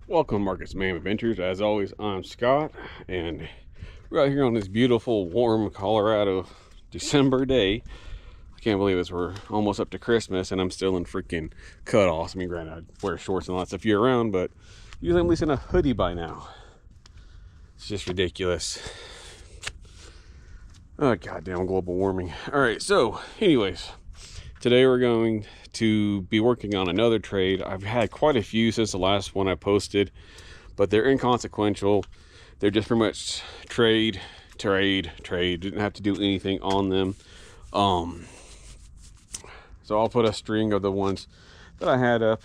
Welcome, Marcus Man Adventures. As always, I'm Scott, and we're out here on this beautiful, warm Colorado December day. I can't believe it. We're almost up to Christmas, and I'm still in freaking cutoffs. I mean, granted, I wear shorts and lots of year round, but usually I'm at least in a hoodie by now. It's just ridiculous. Oh, goddamn global warming. All right, so, anyways, today we're going to be working on another trade. I've had quite a few since the last one I posted, but they're inconsequential. They're just pretty much trade. Didn't have to do anything on them. So I'll put a string of the ones that I had up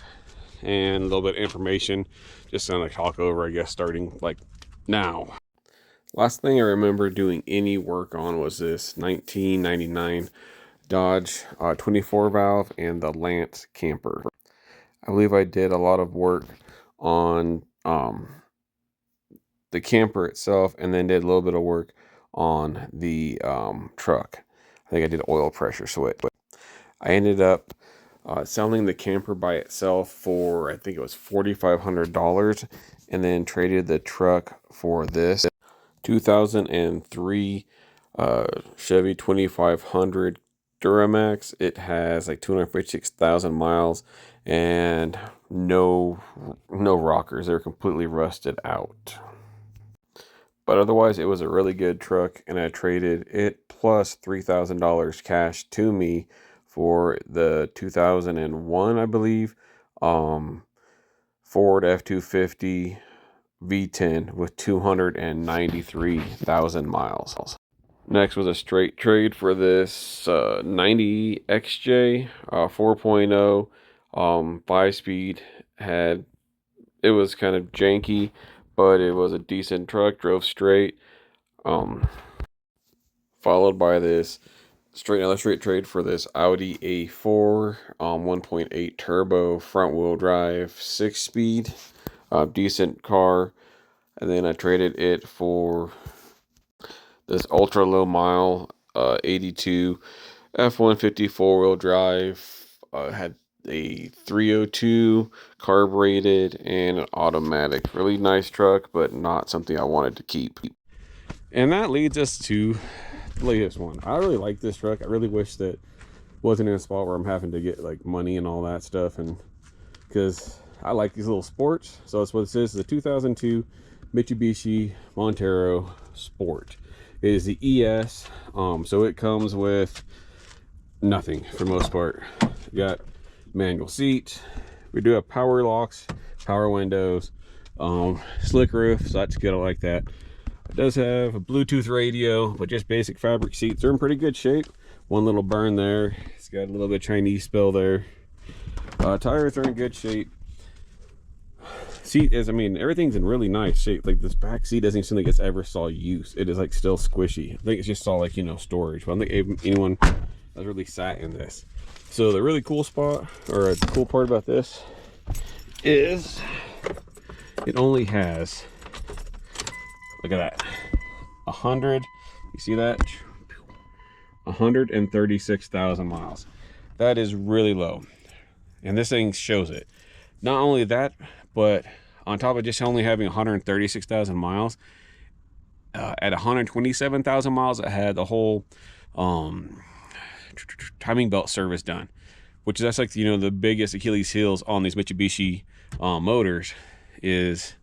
and a little bit of information just to like talk over, I guess, starting like now. Last thing I remember doing any work on was this 1999 Dodge 24 valve and the Lance camper. I believe I did a lot of work on the camper itself, and then did a little bit of work on the truck. I think I did oil pressure switch. But I ended up selling the camper by itself for, I think it was $4,500, and then traded the truck for this 2003 Chevy 2500 Duramax. It has like 256,000 miles and no rockers. They're completely rusted out. But otherwise, it was a really good truck, and I traded it plus $3,000 cash to me for the 2001, I believe, Ford F-250 V10 with 293,000 miles. Next was a straight trade for this 90 XJ 4.0 5-speed. It was kind of janky, but it was a decent truck, drove straight. Followed by this another straight trade for this Audi A4 1.8 turbo front wheel drive 6-speed, decent car. And then I traded it for this ultra low mile 82 F-150 4-wheel drive. Had a 302 carbureted and an automatic. Really nice truck, but not something I wanted to keep. And that leads us to the latest one. I really like this truck. I really wish that wasn't in a spot where I'm having to get like money and all that stuff, and because I like these little sports. So that's what this is, the 2002 Mitsubishi Montero Sport. It is the ES, so it comes with nothing for the most part. We got manual seat. We do have power locks, power windows, slick roof, so that's good. I like that. It does have a Bluetooth radio, but just basic fabric seats. They're in pretty good shape. One little burn there. It's got a little bit of Chinese spill there. Tires are in good shape. Seat is, I mean, everything's in really nice shape. Like this back seat doesn't seem like it's ever saw use. It is like still squishy. I think it's just saw like, you know, storage. But I don't think anyone has really sat in this. So the really cool spot, or a cool part about this, is it only has, look at that, 100, you see that? 136,000 miles. That is really low. And this thing shows it. Not only that, but on top of just only having 136,000 miles, at 127,000 miles, it had the whole timing belt service done, which is, that's like, you know, the biggest Achilles heels on these Mitsubishi motors is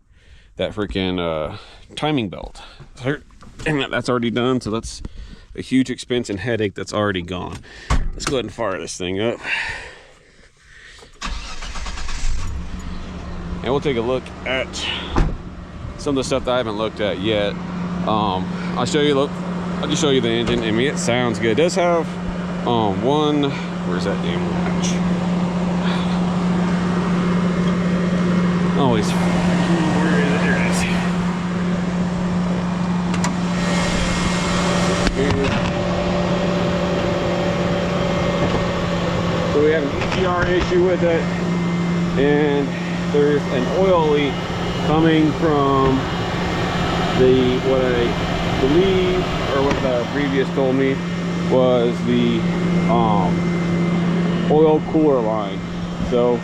that freaking timing belt. And that's already done, so that's a huge expense and headache that's already gone. Let's go ahead and fire this thing up. And we'll take a look at some of the stuff that I haven't looked at yet. I'll just show you the engine. I mean, it sounds good. It does have where's that damn latch? Always, where is it? There it is. So we have an EGR issue with it, and there's an oil leak coming from what I believe, or what the previous told me, was the oil cooler line. So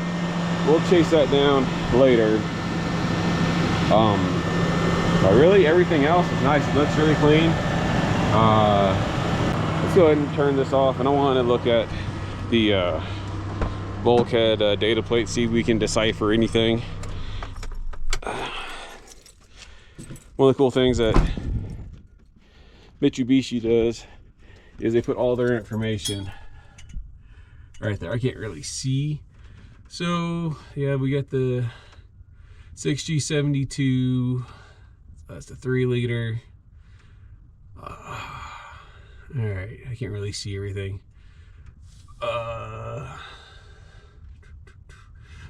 we'll chase that down later. But really everything else is nice. It looks really clean. Let's go ahead and turn this off, and I want to look at the bulkhead data plate, see if we can decipher anything. One of the cool things that Mitsubishi does is they put all their information right there. I can't really see. So yeah, we got the 6G72. That's the 3-liter. All right, I can't really see everything. Let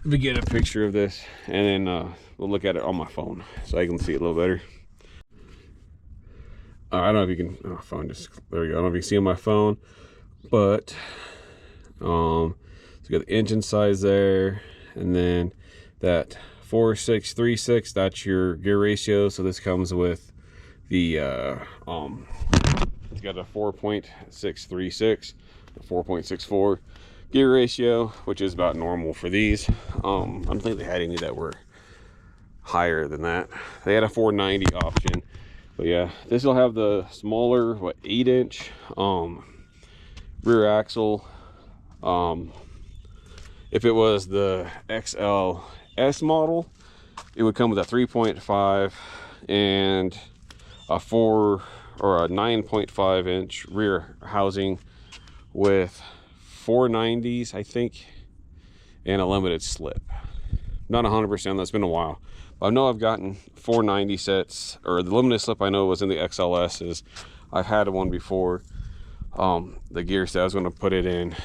me get a picture of this, and then we'll look at it on my phone so I can see it a little better. I don't know if you can. Oh, phone just there we go. I don't know if you can see on my phone, but so you got the engine size there, and then that 4636. That's your gear ratio. So this comes with the it's got a 4.636, a 4.64 gear ratio, which is about normal for these. I don't think they had any that were higher than that. They had a 490 option, but yeah, this will have the smaller 8-inch rear axle. If it was the XLS model, it would come with a 3.5 and a 4 or a 9.5 inch rear housing with 490s, I think, and a limited slip. Not 100%, that's been a while. But I know I've gotten 490 sets, or the limited slip I know was in the XLS's. I've had one before. The gear set, I was going to put it in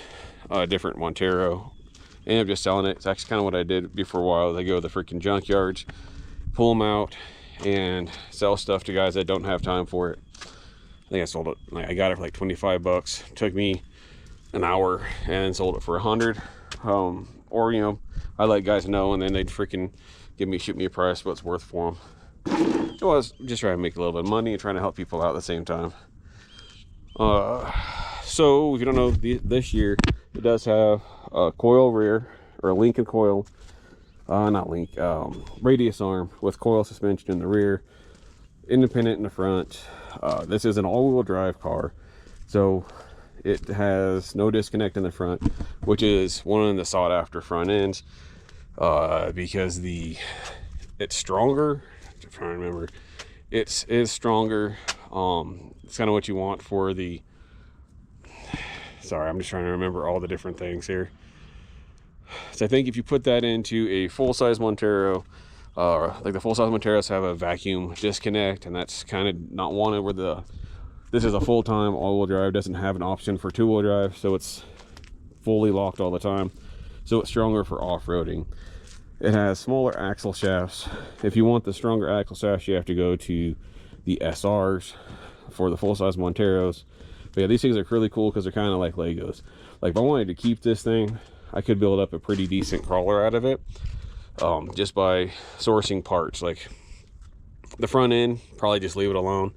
a different Montero. Ended up just selling it. It's actually kind of what I did before a while. They go to the freaking junkyards, pull them out, and sell stuff to guys that don't have time for it. I think I sold it, I got it for like 25 bucks. Took me an hour and sold it for 100. Or, you know, I let guys know, and then they'd freaking shoot me a price what it's worth for them. So I was just trying to make a little bit of money and trying to help people out at the same time. So if you don't know, this year it does have a coil rear, or a Lincoln coil, not link, radius arm with coil suspension in the rear, independent in the front. This is an all-wheel drive car, so it has no disconnect in the front, which is one of the sought after front ends, because it's stronger. I'm trying to remember, it is stronger. It's kind of what you want for the, sorry, I'm just trying to remember all the different things here. So I think if you put that into a full-size Montero, like the full-size Monteros have a vacuum disconnect, and that's kind of not wanted. Where this is a full-time all-wheel drive, doesn't have an option for two-wheel drive, so it's fully locked all the time. So it's stronger for off-roading. It has smaller axle shafts. If you want the stronger axle shafts, you have to go to the SRs for the full-size Monteros. But yeah, these things are really cool because they're kind of like Legos. Like if I wanted to keep this thing, I could build up a pretty decent crawler out of it, just by sourcing parts. Like the front end, probably just leave it alone.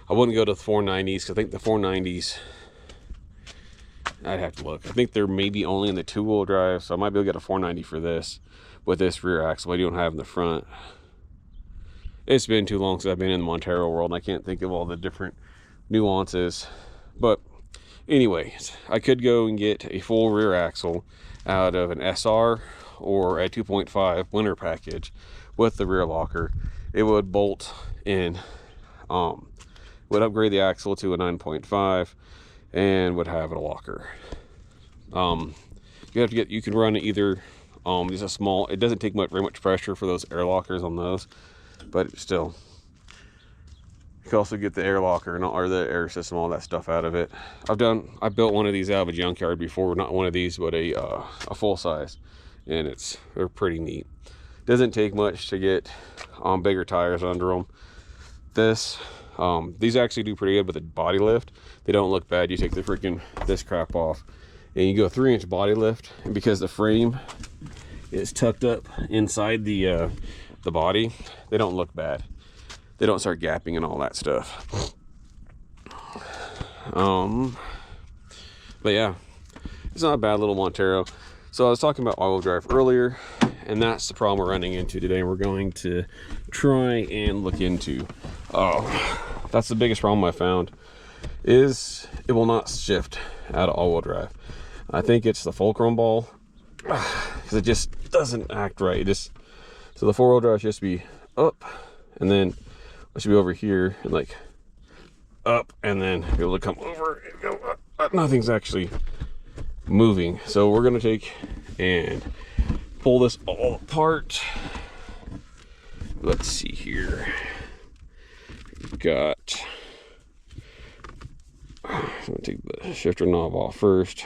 I wouldn't go to the 490s, because I think the 490s, I'd have to look. I think they're maybe only in the two-wheel drive, so I might be able to get a 490 for this with this rear axle I don't have in the front. It's been too long since I've been in the Montero world, and I can't think of all the different nuances. But anyways, I could go and get a full rear axle out of an SR or a 2.5 winter package with the rear locker. It would bolt in, would upgrade the axle to a 9.5 and would have a locker. You can run either just a small, it doesn't take very much pressure for those air lockers on those, but still, you can also get the air locker or the air system, all that stuff out of it. I built one of these out of a junkyard before, not one of these, but a full size, and they're pretty neat. Doesn't take much to get bigger tires under them. These actually do pretty good with the body lift. They don't look bad. You take this crap off, and you go 3-inch body lift, and because the frame is tucked up inside the body, they don't look bad. They don't start gapping and all that stuff. But yeah, it's not a bad little Montero. So I was talking about all-wheel drive earlier, and that's the problem we're running into today. We're going to try and look into. That's the biggest problem I found, is it will not shift out of all-wheel drive. I think it's the fulcrum ball, because it just doesn't act right. So the four-wheel drive should be up, and then it should be over here and like up, and then be able to come over and go up. Nothing's actually moving. So we're gonna take and pull this all apart. Let's see here. We've got, I'm gonna take the shifter knob off first.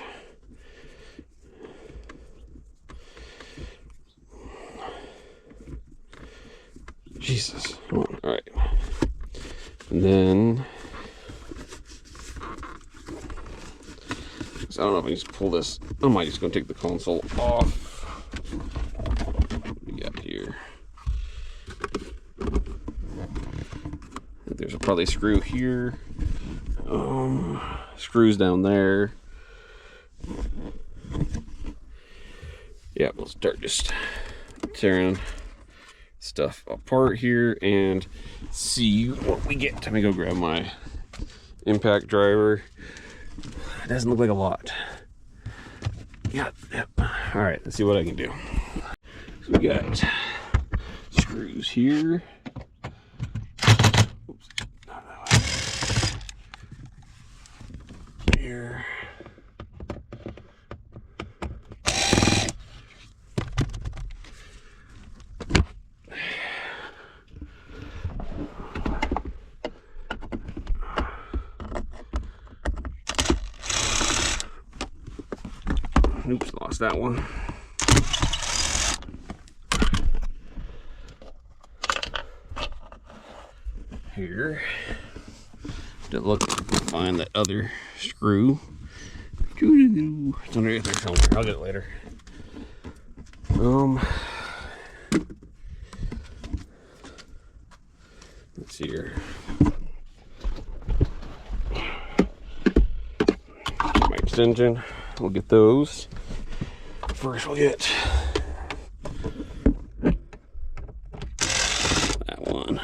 Jesus. All right. And then, so I don't know if I can just pull this. I might just gonna take the console off. What do we got here? There's probably a screw here. Screws down there. Yeah, we'll start just tearing stuff apart here and see what we get. Let me go grab my impact driver. It doesn't look like a lot. Yep. All right, let's see what I can do. So we got screws here. Oops. Here. Oops, lost that one. Here. Didn't look to find that other screw. It's underneath there somewhere. I'll get it later. Let's see here. My extension. We'll get those. First we'll get that one.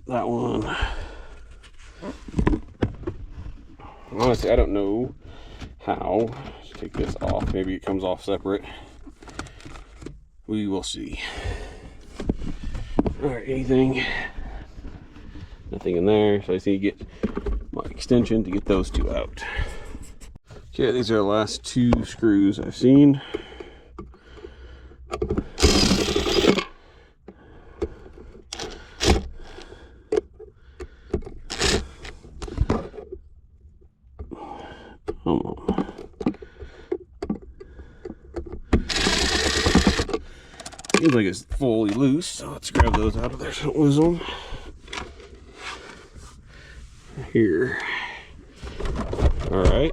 That one. Honestly, I don't know how to take this off. Maybe it comes off separate. We will see. Alright, anything? Nothing in there, so I just need to get my extension to get those two out. Okay, these are the last two screws I've seen. Come on. Seems like it's fully loose, so let's grab those out of there so don't lose them. Here. Alright.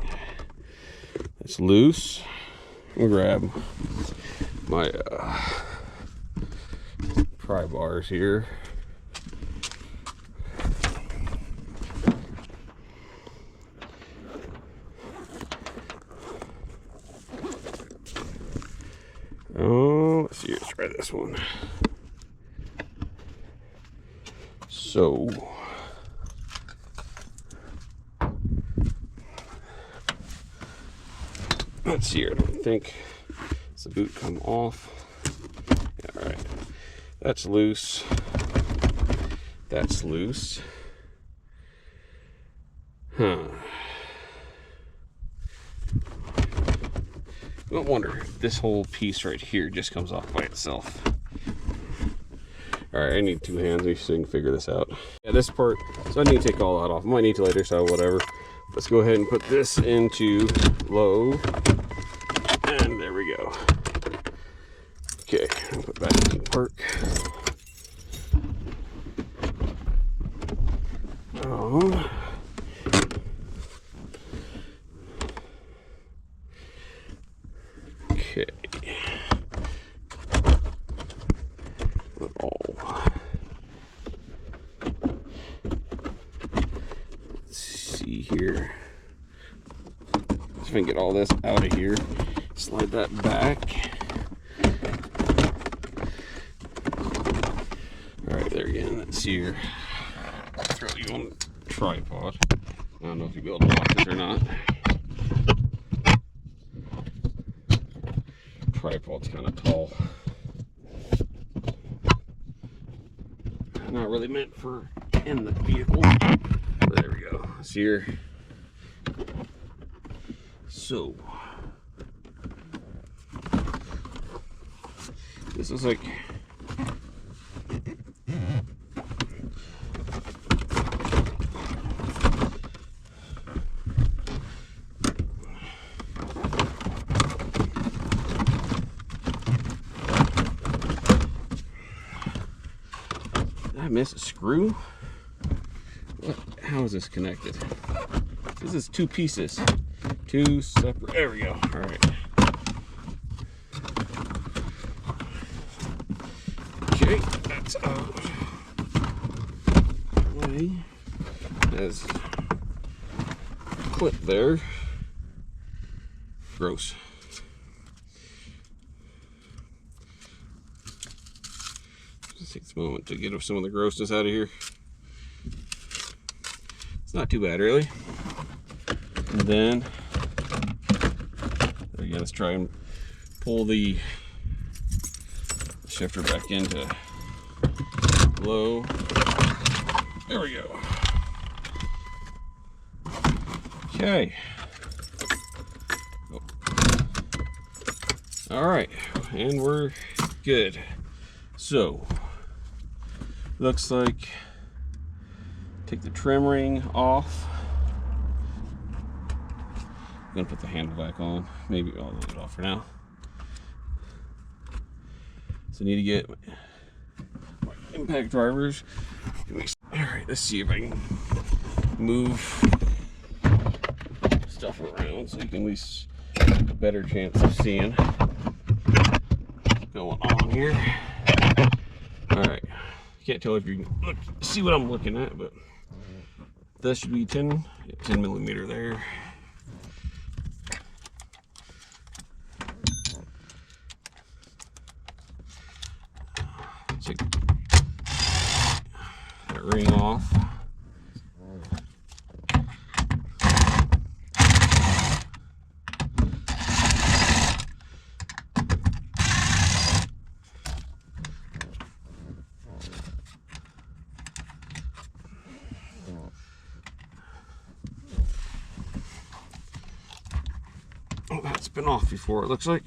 It's loose. I'll grab my pry bars here. Oh, let's see, let's try this one. So let's see here. I don't think does the boot come off. Yeah, all right. That's loose. That's loose. Huh. I wonder if this whole piece right here just comes off by itself. Alright, I need two hands so you can figure this out. Yeah, this part, so I need to take all that off. I might need to later, so whatever. Let's go ahead and put this into low. And there we go. Okay, I'll put back in park. Okay. Let's see here. if I can get all this out of here. Slide that back. All right, there again. That's your. Throw you on a tripod. I don't know if you'll be able to lock this or not. Tripod's kind of tall. Not really meant for in the vehicle. But there we go. It's here. So this is like did I miss a screw? What? How is this connected? This is two pieces. Two separate. There we go. All right. Okay, that's out. There's a clip there. Gross. Just take this moment to get some of the grossness out of here. It's not too bad, really. And then, again, let's try and pull the shifter back into low. There we go. Okay. Oh. All right, and we're good. So, looks like take the trim ring off. I'm gonna put the handle back on. Maybe I'll leave it off for now. So I need to get my impact drivers. All right, let's see if I can move stuff around so you can at least have a better chance of seeing what's going on here. All right, can't tell if you can look, see what I'm looking at, but that should be 10 millimeter there. Take that ring off. Oh, that's been off before, it looks like.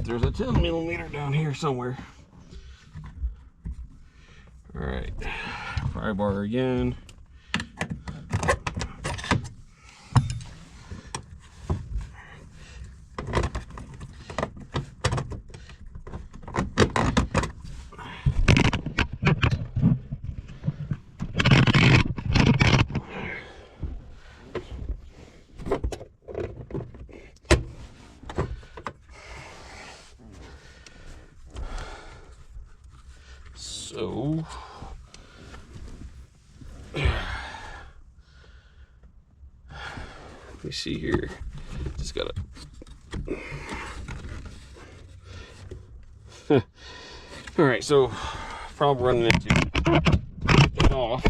There's a 10 millimeter down here somewhere. All right, pry bar again. So let me see here. Just gotta all right, so problem running into it off.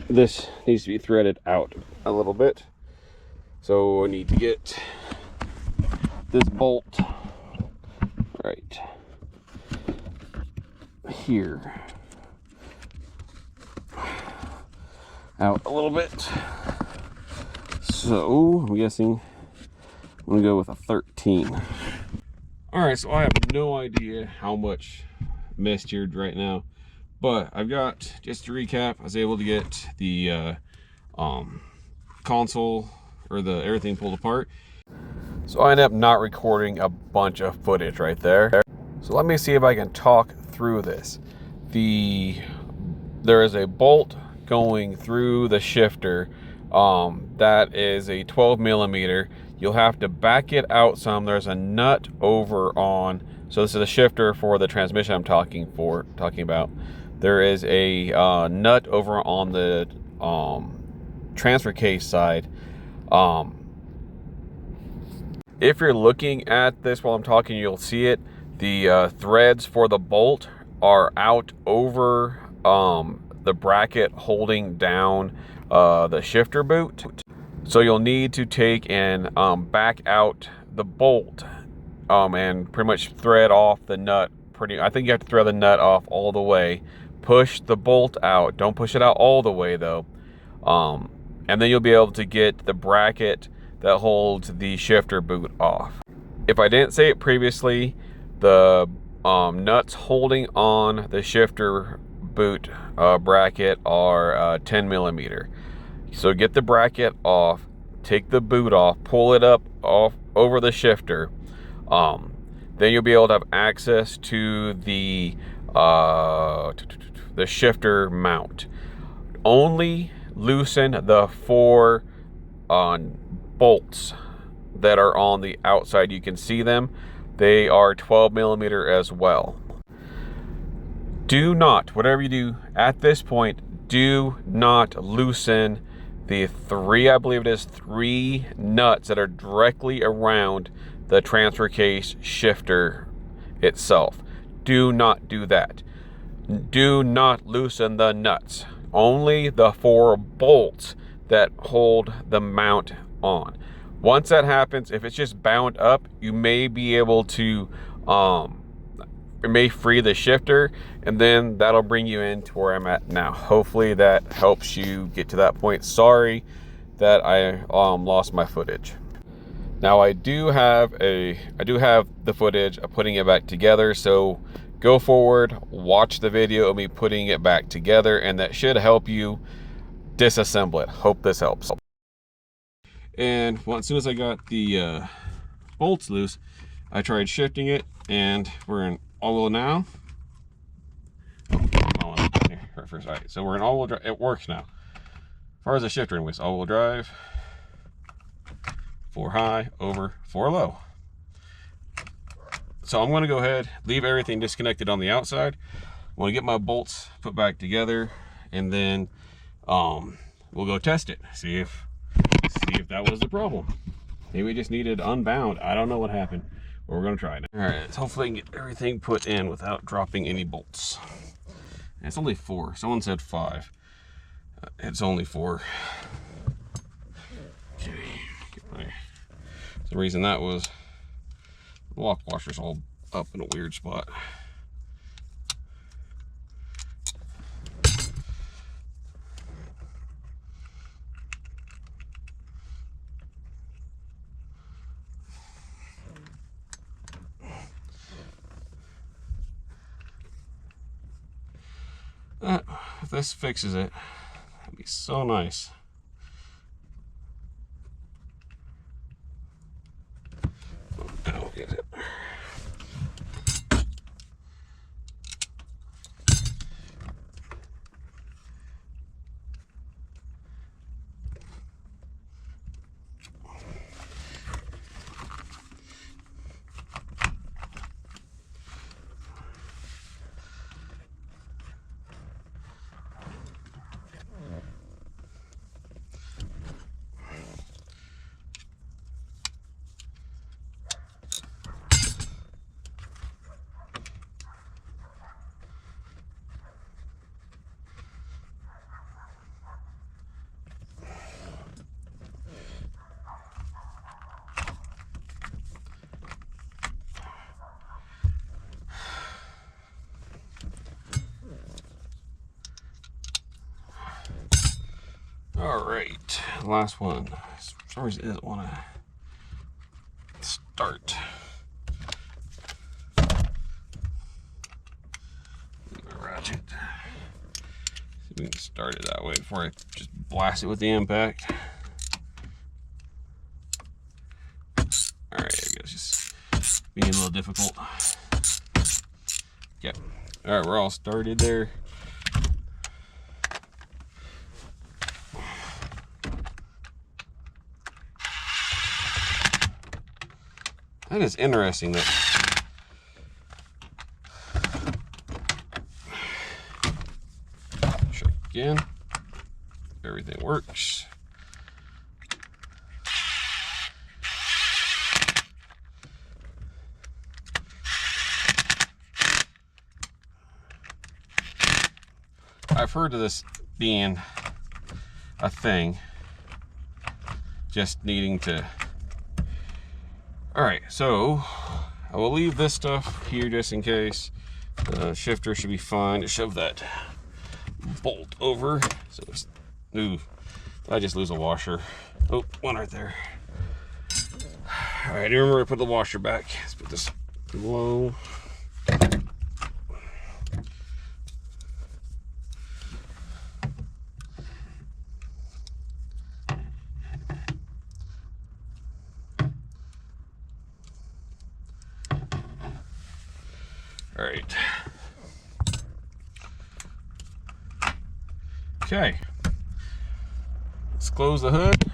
This needs to be threaded out a little bit. So I need to get this bolt right here out a little bit. So I'm guessing I'm gonna go with a 13. All right, so I have no idea how much missed here right now, but I've got, just to recap, I was able to get the console or the everything pulled apart. So I ended up not recording a bunch of footage right there. So let me see if I can talk through this. There is a bolt going through the shifter that is a 12 millimeter. You'll have to back it out some. There's a nut over on So this is a shifter for the transmission I'm talking about. There is a nut over on the transfer case side. If you're looking at this while I'm talking, you'll see it. The threads for the bolt are out over the bracket holding down the shifter boot. So you'll need to take and back out the bolt and pretty much thread off the nut. I think you have to thread the nut off all the way. Push the bolt out. Don't push it out all the way though. And then you'll be able to get the bracket that holds the shifter boot off. If I didn't say it previously, the nuts holding on the shifter boot bracket are 10 millimeter. So get the bracket off, take the boot off, pull it up off over the shifter. Then you'll be able to have access to the shifter mount. Only loosen the 4 bolts that are on the outside. You can see them. They are 12 millimeter as well. Do not, whatever you do at this point, do not loosen the 3 nuts that are directly around the transfer case shifter itself. Do not do that. Do not loosen the nuts. Only the 4 bolts that hold the mount on. Once that happens, if it's just bound up, you may be able to it may free the shifter, and then that'll bring you into where I'm at now. Hopefully that helps you get to that point. Sorry that I lost my footage. Now I do have the footage of putting it back together, so go forward, watch the video of me putting it back together, and that should help you disassemble it. Hope this helps. And as soon as I got the bolts loose, I tried shifting it, and we're in all-wheel now. All right, so we're in all-wheel drive. It works now. As far as the shifter anyways, all-wheel drive, 4 high over 4 low. So I'm going to go ahead, leave everything disconnected on the outside. I'm going to get my bolts put back together, and then we'll go test it. See if that was the problem. Maybe we just needed unbound. I don't know what happened, but we're going to try it. All right, let's hopefully get everything put in without dropping any bolts. And it's only 4. Someone said 5. It's only 4. Okay. For some reason that was the lock washer's all up in a weird spot. If this fixes it, that'd be so nice. I'll get it. All right, last one. For some reason it doesn't want to start. Ratchet. See if we can start it that way before I just blast it with the impact. All right, I guess just being a little difficult. Okay. All right, we're all started there. That is interesting that in. Everything works. I've heard of this being a thing, just needing to. All right, so I will leave this stuff here just in case. Shifter should be fine to shove that bolt over. So it's, ooh, I just lose a washer. Oh, one right there. All right, remember I put the washer back. Let's put this below. All right. Okay. Let's close the hood,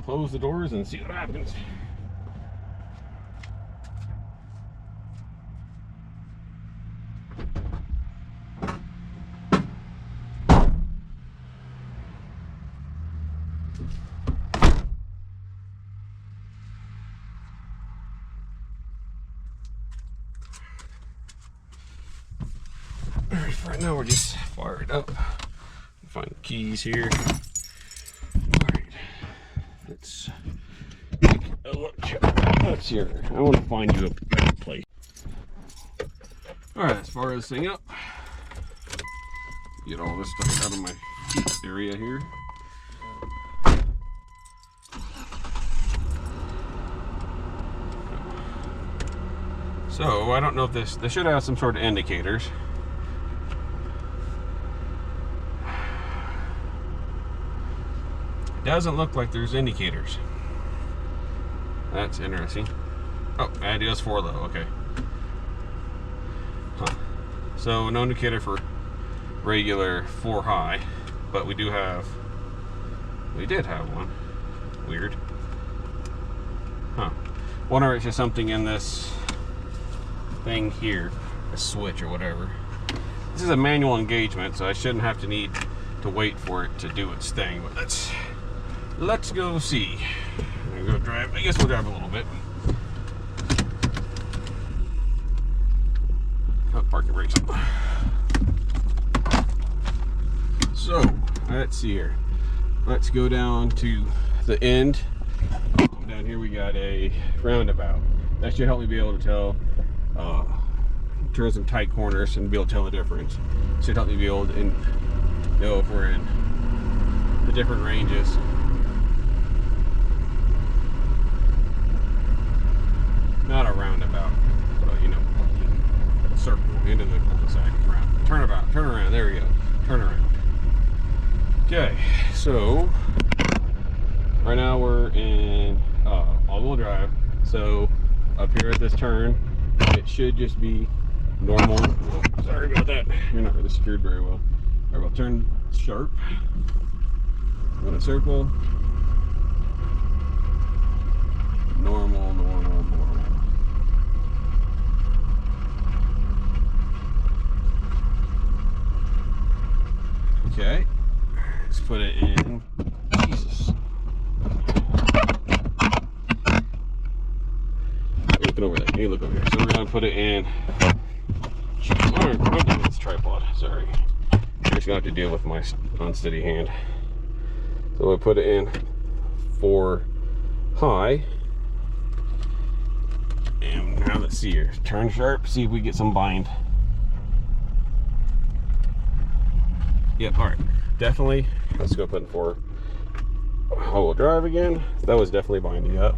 close the doors, and see what happens. Right now we're just fired up. Find the keys here. Alright. Let's take a look. Let's see here. I want to find you a better place. Alright, let's fire this thing up. Get all this stuff out of my feet area here. So I don't know if this should have some sort of indicators. Doesn't look like there's indicators. That's interesting. Oh, and it does 4 though, okay. Huh. So no indicator for regular 4 high, but we did have one. Weird. Huh. Wonder if it's just something in this thing here, a switch or whatever. This is a manual engagement, so I shouldn't have to need to wait for it to do its thing, but let's go see. I'm gonna drive. I guess we'll drive a little bit. Oh, park the brakes on. So let's see here. Let's go down to the end. Down here we got a roundabout. That should help me be able to tell, turn some tight corners and be able to tell the difference. Should help me be able to know if we're in the different ranges. Not a roundabout, but you know, circle into the cul-de-sac. Turn around. There we go. Turn around. Okay, so right now we're in all-wheel drive. So up here at this turn, it should just be normal. Oh, sorry about that. You're not really secured very well. All right, we'll turn sharp. I'm gonna circle. Normal. Okay, let's put it in. Jesus. Looking over there. Hey, look over here. So we're gonna put it in. I'm doing this tripod. Sorry. You're just gonna have to deal with my unsteady hand. So we'll put it in 4 high. And now let's see here. Turn sharp. See if we get some bind. Yep, alright. Definitely. Let's go put in 4 all-wheel drive again. That was definitely binding up.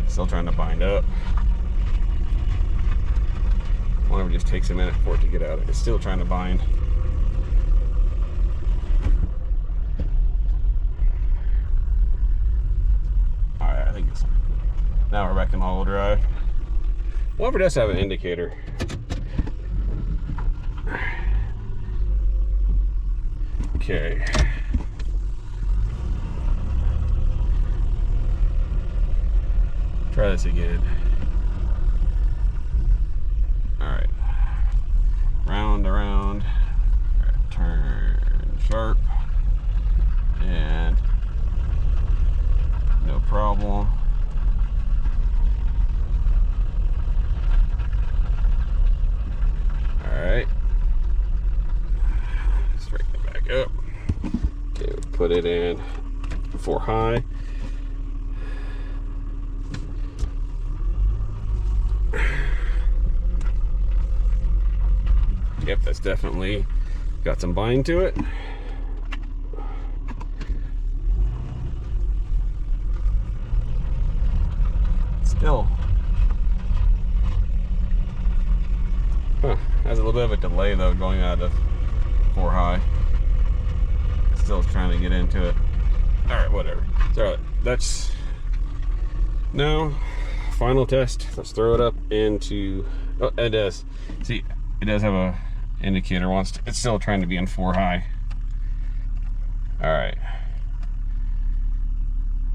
Still trying to bind up. Whatever, just takes a minute for it to get out. It's still trying to bind. Alright, I think it's. Now we're back in all-wheel drive. Whatever does have an indicator. Okay. Try this again. around, turn sharp, and no problem. Alright, straighten it back up. Okay, we'll put it in 4 high. Yep, that's definitely got some bind to it. Still, has a little bit of a delay though going out of 4 high. Still trying to get into it. All right, whatever. It's all right. That's now final test. Let's throw it up into. Oh, it does. See, it does have a indicator. It's still trying to be in 4 high. All right.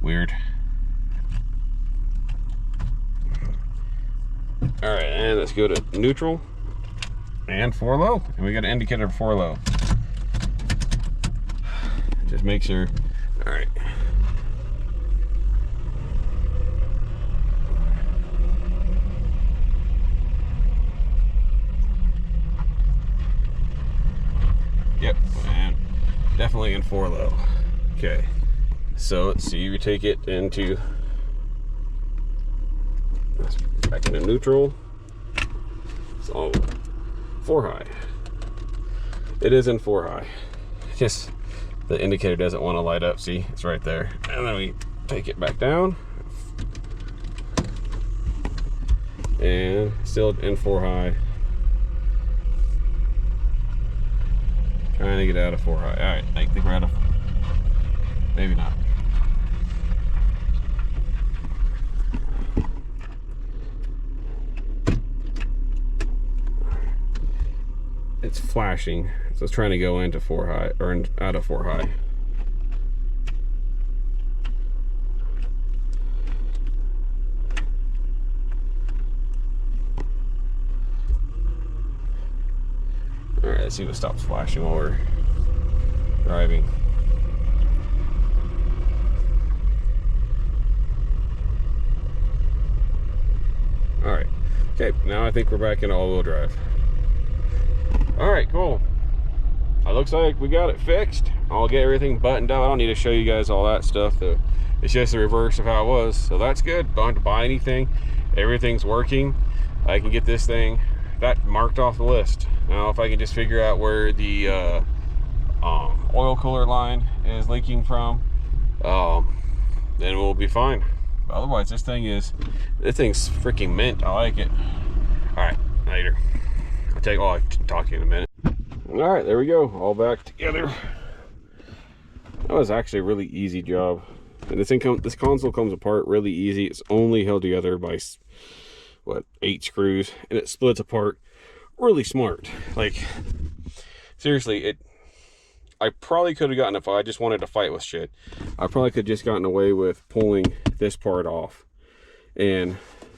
Weird. All right, and let's go to neutral and 4 low, and we got an indicator of 4 low. Just make sure. All right. Yep, and definitely in 4 low. Okay, so let's see. We take it into back into neutral. So 4 high. It is in 4 high. Just the indicator doesn't want to light up. See, it's right there. And then we take it back down, and still in 4 high. Trying to get out of 4 high. All right, I think we're out of. Maybe not. It's flashing, so it's trying to go into 4 high or out of 4 high. All right, let's see if it stops flashing while we're driving. All right, okay, now I think we're back in all-wheel drive. All right, cool. It looks like we got it fixed. I'll get everything buttoned up. I don't need to show you guys all that stuff though. It's just the reverse of how it was, so that's good. Don't have to buy anything. Everything's working. I can get this thing that marked off the list. Now if I can just figure out where the oil cooler line is leaking from, then we'll be fine. But otherwise, this thing's freaking mint. I like it. All right, later. I'll talk to you in a minute. All right, there we go, all back together. That was actually a really easy job. And this console comes apart really easy. It's only held together by what, 8 screws, and it splits apart really smart. Like seriously, I probably could have gotten, if I just wanted to fight with shit, I probably could have just gotten away with pulling this part off, and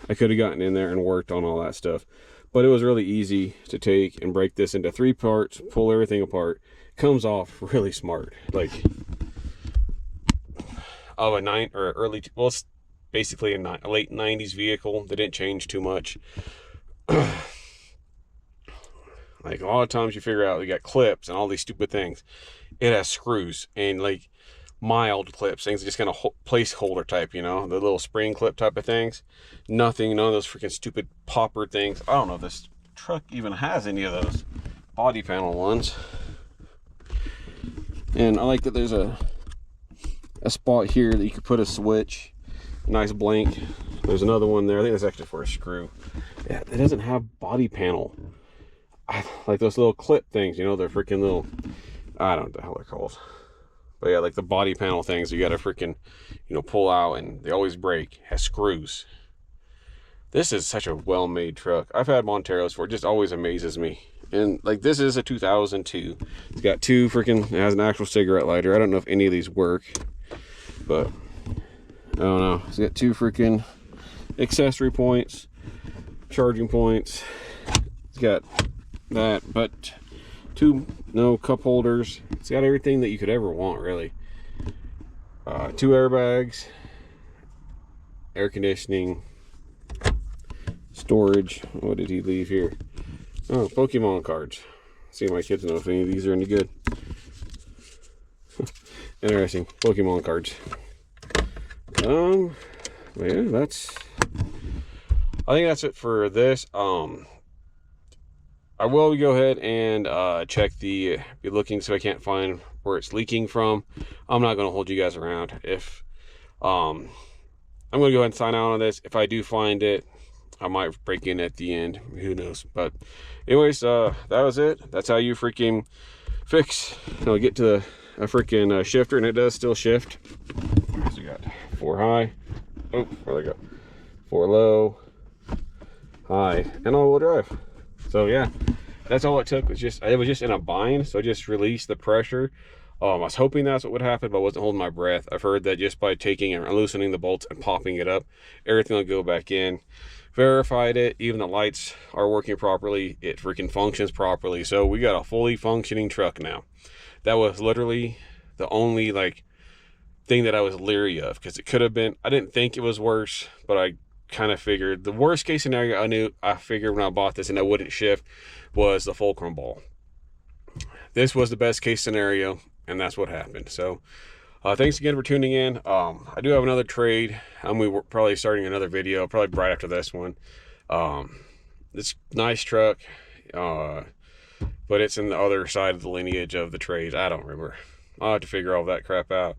I could have gotten in there and worked on all that stuff. But it was really easy to take and break this into 3 parts, pull everything apart. Comes off really smart. Like of a well, it's basically a late 90s vehicle. They didn't change too much. Like a lot of times you figure out they got clips and all these stupid things. It has screws and like mild clips, things just kind of placeholder type, you know, the little spring clip type of things. Nothing, none of those freaking stupid popper things. I don't know if this truck even has any of those body panel ones. And I like that there's a spot here that you could put a switch. Nice blank. There's another one there. I think that's actually for a screw. Yeah, it doesn't have body panel. I like those little clip things, you know, they're freaking little, I don't know what the hell they're called. But yeah, like the body panel things you gotta freaking, you know, pull out, and they always break. Has screws. This is such a well-made truck. I've had Monteros for it, just always amazes me. And like this is a 2002. It's got 2 freaking, it has an actual cigarette lighter. I don't know if any of these work, but I don't know. It's got 2 freaking accessory points, charging points. It's got that, but cup holders. It's got everything that you could ever want, really. 2 airbags, air conditioning, storage. What did he leave here? Oh, Pokemon cards. See if my kids know if any of these are any good. Interesting. Pokemon cards. Yeah, I think that's it for this. I will go ahead and check be looking so I can't find where it's leaking from. I'm not going to hold you guys around. If I'm going to go ahead and sign out on this. If I do find it, I might break in at the end. Who knows? But anyways, that was it. That's how you freaking fix, get to a freaking shifter, and it does still shift. So we got 4 high. Oh, where'd they go? 4 low, high, and all-wheel drive. So yeah, that's all it took. It was just in a bind, so I just released the pressure. I was hoping that's what would happen, but I wasn't holding my breath. I've heard that just by taking and loosening the bolts and popping it up, everything will go back in. Verified it. Even the lights are working properly. It freaking functions properly. So we got a fully functioning truck now. That was literally the only thing that I was leery of, because it could have been. I didn't think it was worse, but I kind of figured the worst case scenario. I figured when I bought this and I wouldn't shift was the fulcrum ball. This was the best case scenario, and that's what happened. So thanks again for tuning in. I do have another trade. We're probably starting another video probably right after this one. It's a nice truck, but it's in the other side of the lineage of the trades. I don't remember. I'll have to figure all that crap out.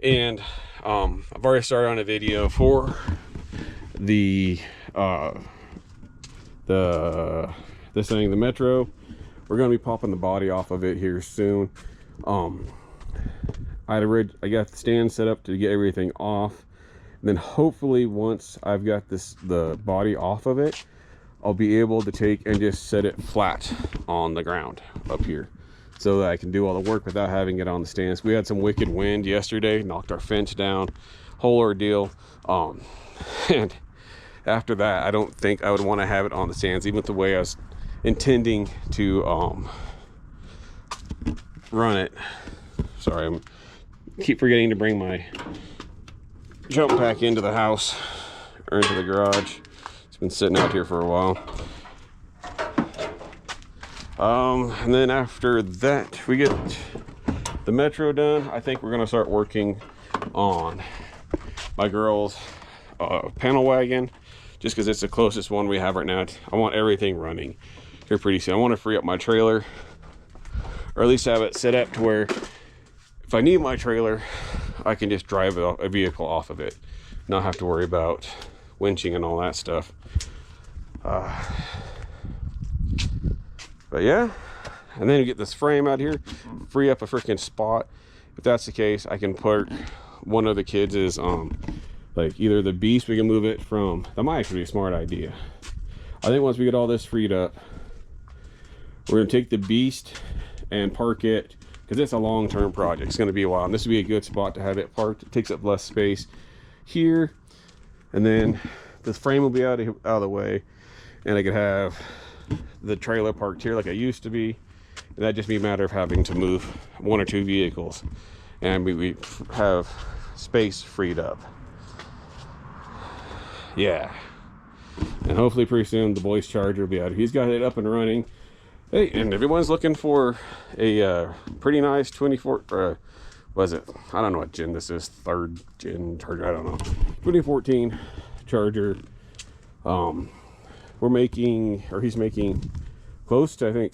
And I've already started on a video for the Metro. We're going to be popping the body off of it here soon. I got the stand set up to get everything off, and then hopefully once I've got the body off of it, I'll be able to take and just set it flat on the ground up here, so that I can do all the work without having it on the stands. We had some wicked wind yesterday, knocked our fence down, whole ordeal. And after that, I don't think I would want to have it on the stands, even with the way I was intending to run it. Sorry, I keep forgetting to bring my jump pack into the house or into the garage. It's been sitting out here for a while. And then after that, we get the Metro done. I think we're going to start working on my girl's panel wagon, just because it's the closest one we have right now. I want everything running here pretty soon. I want to free up my trailer, or at least have it set up to where if I need my trailer, I can just drive a vehicle off of it, not have to worry about winching and all that stuff. But yeah, and then you get this frame out here, free up a freaking spot. If that's the case, I can put one of the kids is either the Beast. We can move it from, that might actually be a smart idea. I think once we get all this freed up, we're gonna take the Beast and park it, because it's a long-term project. It's gonna be a while, and this would be a good spot to have it parked. It takes up less space here, and then this frame will be out of the way, and I could have the trailer parked here like I used to be, and that'd just be a matter of having to move 1 or 2 vehicles, and we have space freed up. Yeah, and hopefully pretty soon the boy's Charger will be out. He's got it up and running. Hey, and everyone's looking for a pretty nice 24 was it, I don't know what gen this is, 3rd gen Charger, I don't know, 2014 Charger. We're making, or he's making close to, I think,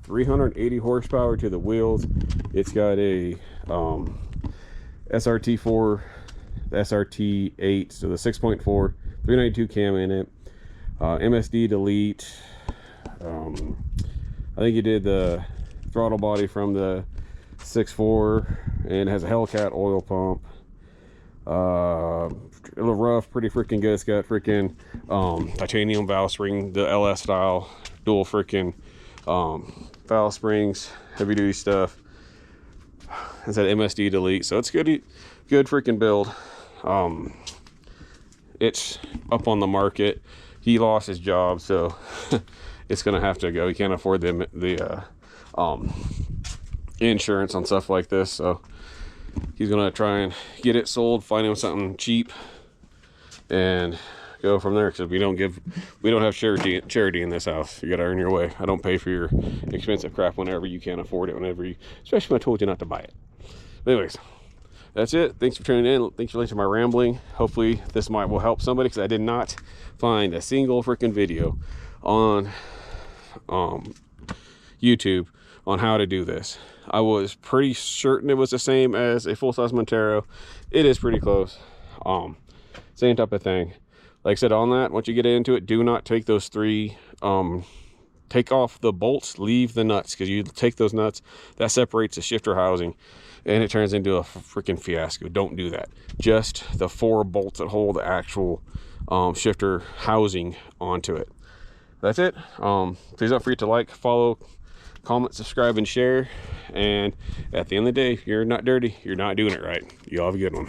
380 horsepower to the wheels. It's got a SRT4, the SRT8, so the 6.4 392 cam in it, MSD delete. I think he did the throttle body from the 6.4, and has a Hellcat oil pump. A little rough, pretty freaking good. It's got freaking titanium valve spring, the LS style, dual freaking valve springs, heavy duty stuff. It's that MSD delete, so it's good freaking build. It's up on the market. He lost his job, so it's gonna have to go. He can't afford the insurance on stuff like this. So he's gonna try and get it sold, find him something cheap, and go from there. Because we don't have charity in this house. You gotta earn your way. I don't pay for your expensive crap whenever you can't afford it, especially when I told you not to buy it. But anyways, that's it. Thanks for tuning in. Thanks for listening to my rambling. Hopefully this will help somebody, because I did not find a single freaking video on YouTube on how to do this. I was pretty certain it was the same as a full-size Montero. It is pretty close. Same type of thing. Like I said, on that, once you get into it, do not take those three, take off the bolts, leave the nuts, because you take those nuts, that separates the shifter housing and it turns into a freaking fiasco. Don't do that. Just the 4 bolts that hold the actual shifter housing onto it. That's it. Please don't forget to like, follow, comment, subscribe, and share. And at the end of the day, if you're not dirty, you're not doing it right. You all have a good one.